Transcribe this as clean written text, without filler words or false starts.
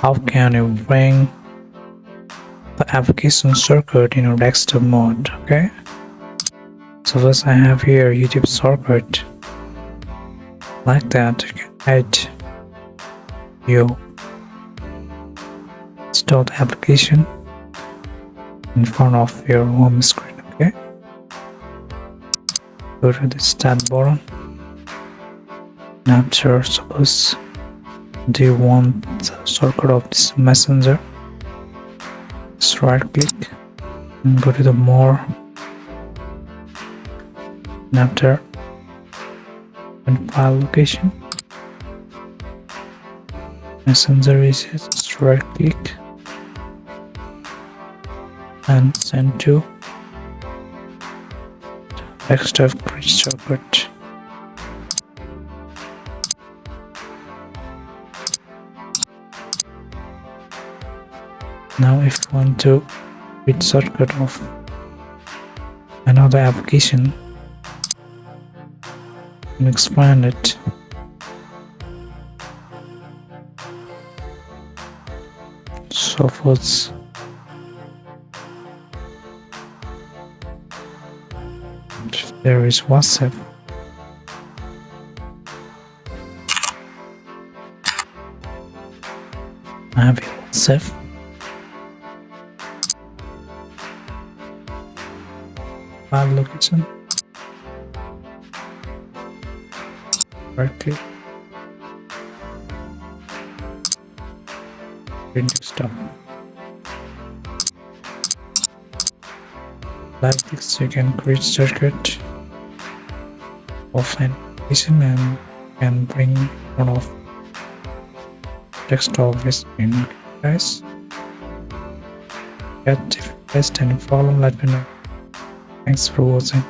How can you bring the application shortcut in your desktop mode? Okay, so first I have here YouTube shortcut. Like that, you can add your installed application in front of your home screen. Okay, go to the start button. After, suppose do you want the shortcut of this messenger, just right click and go to the more, and after and file location, messenger is just right click and send to desktop create shortcut. Now if you want to read shortcut of another application and expand it, suppose there is WhatsApp, I have WhatsApp. File location, right click, print desktop. Like this, you can create shortcut of an application and can bring one of desktop screen. Okay, guys, if you faced any problem, let me know. Thanks for watching.